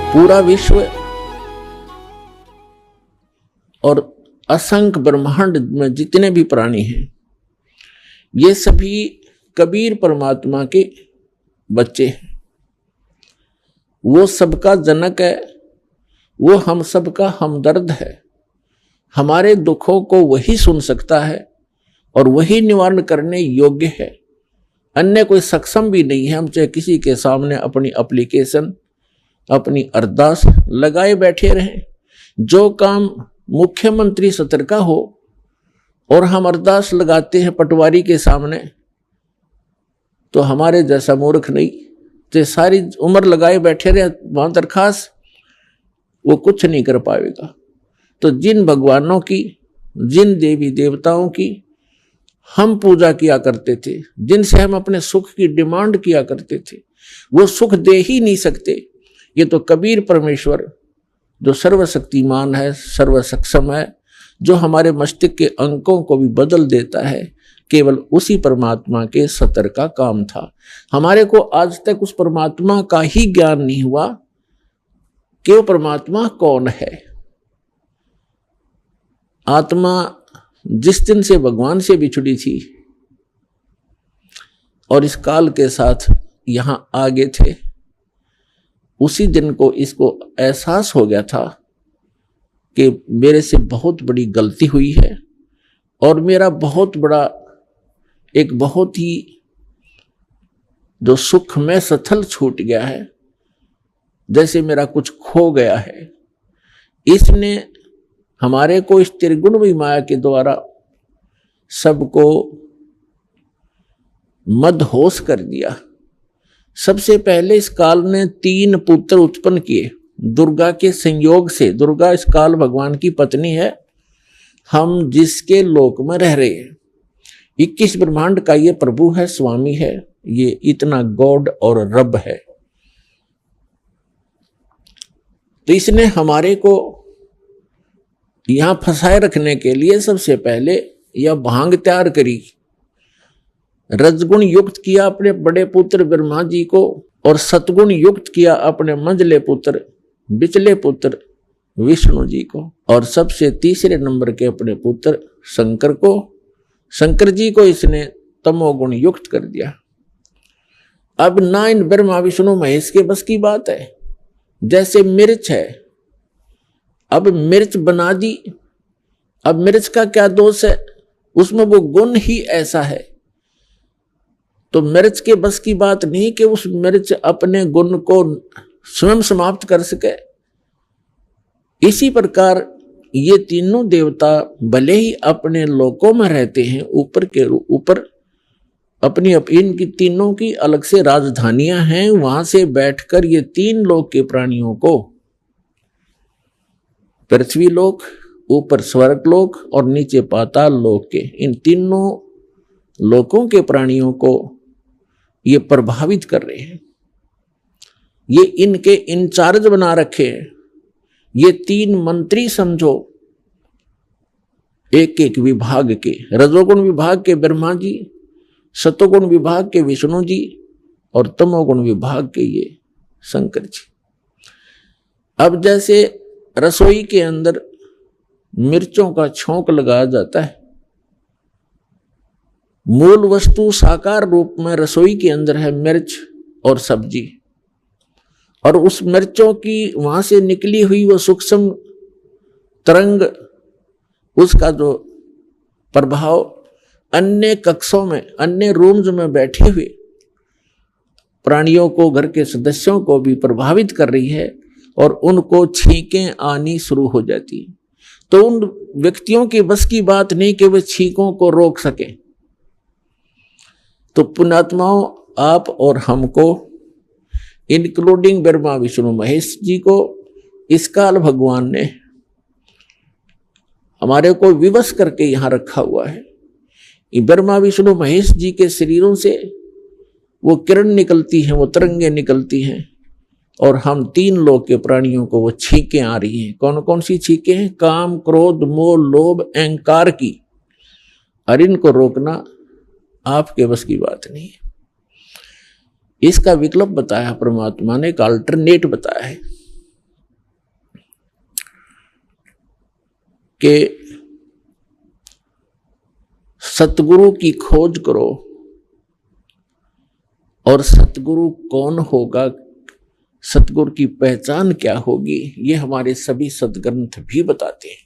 पूरा विश्व और असंख्य ब्रह्मांड में जितने भी प्राणी हैं, ये सभी कबीर परमात्मा के बच्चे हैं। वो सबका जनक है, वो हम सबका हमदर्द है। हमारे दुखों को वही सुन सकता है और वही निवारण करने योग्य है। अन्य कोई सक्षम भी नहीं है। हम चाहे किसी के सामने अपनी एप्लीकेशन, अपनी अरदास लगाए बैठे रहें। जो काम मुख्यमंत्री सत्र का हो और हम अरदास लगाते हैं पटवारी के सामने, तो हमारे जैसा मूर्ख नहीं, तो सारी उम्र लगाए बैठे रहे वहां दरखास्त, वो कुछ नहीं कर पाएगा। तो जिन भगवानों की, जिन देवी देवताओं की हम पूजा किया करते थे, जिनसे हम अपने सुख की डिमांड किया करते थे, वो सुख दे ही नहीं सकते। ये तो कबीर परमेश्वर जो सर्वशक्तिमान है, सर्व सक्षम है, जो हमारे मस्तिष्क के अंकों को भी बदल देता है, केवल उसी परमात्मा के सतर का काम था। हमारे को आज तक उस परमात्मा का ही ज्ञान नहीं हुआ कि वो परमात्मा कौन है। आत्मा जिस दिन से भगवान से बिछड़ी थी और इस काल के साथ यहां आगे थे, उसी दिन को इसको एहसास हो गया था कि मेरे से बहुत बड़ी गलती हुई है और मेरा बहुत बड़ा एक बहुत ही जो सुख में सथल छूट गया है, जैसे मेरा कुछ खो गया है। इसने हमारे को इस त्रिगुण माया के द्वारा सबको मदहोश कर दिया। सबसे पहले इस काल ने 3 पुत्र उत्पन्न किए दुर्गा के संयोग से। दुर्गा इस काल भगवान की पत्नी है, हम जिसके लोक में रह रहे हैं। 21 ब्रह्मांड का ये प्रभु है, स्वामी है, ये इतना गॉड और रब है। तो इसने हमारे को यहां फंसाए रखने के लिए सबसे पहले यह भांग तैयार करी। रजगुण युक्त किया अपने बड़े पुत्र ब्रह्मा जी को और सतगुण युक्त किया अपने मंझले पुत्र, बिचले पुत्र विष्णु जी को, और सबसे तीसरे नंबर के अपने पुत्र शंकर को, शंकर जी को इसने तमोगुण युक्त कर दिया। अब ना इन ब्रह्मा विष्णु महेश के बस की बात है। जैसे मिर्च है, अब मिर्च बना दी, अब मिर्च का क्या दोष है, उसमें वो गुण ही ऐसा है। तो मिर्च के बस की बात नहीं कि उस मिर्च अपने गुण को स्वयं समाप्त कर सके। इसी प्रकार ये तीनों देवता भले ही अपने लोकों में रहते हैं, ऊपर के ऊपर अपनी इनकी तीनों की अलग से राजधानियां हैं। वहां से बैठकर ये 3 लोक के प्राणियों को, पृथ्वी लोक, ऊपर स्वर्ग लोक और नीचे पाताल लोक के, इन तीनों लोकों के प्राणियों को ये प्रभावित कर रहे हैं। ये इनके इंचार्ज बना रखे हैं। ये 3 मंत्री समझो, एक एक विभाग के, रजोगुण विभाग के ब्रह्मा जी, सतोगुण विभाग के विष्णु जी और तमोगुण विभाग के ये शंकर जी। अब जैसे रसोई के अंदर मिर्चों का छौंक लगाया जाता है, मूल वस्तु साकार रूप में रसोई के अंदर है मिर्च और सब्जी, और उस मिर्चों की वहां से निकली हुई वो सूक्ष्म तरंग, उसका जो प्रभाव अन्य कक्षों में, अन्य रूम्स में बैठे हुए प्राणियों को, घर के सदस्यों को भी प्रभावित कर रही है और उनको छींकें आनी शुरू हो जाती है। तो उन व्यक्तियों की बस की बात नहीं कि वे छींकों को रोक सकें। तो पुण्यात्माओं, आप और हमको, इंक्लूडिंग ब्रह्मा विष्णु महेश जी को, इस काल भगवान ने हमारे को विवश करके यहां रखा हुआ है। ब्रह्मा विष्णु महेश जी के शरीरों से वो किरण निकलती हैं, वो तरंगे निकलती हैं, और हम 3 लोक के प्राणियों को वो छींकें आ रही हैं। कौन कौन सी छींकें हैं? काम, क्रोध, मोह, लोभ, अहंकार की। और इनको रोकना आपके बस की बात नहीं है। इसका विकल्प बताया परमात्मा ने, एक अल्टरनेट बताया है। कि सतगुरु की खोज करो और सतगुरु कौन होगा, सतगुरु की पहचान क्या होगी, ये हमारे सभी सदग्रंथ भी बताते हैं।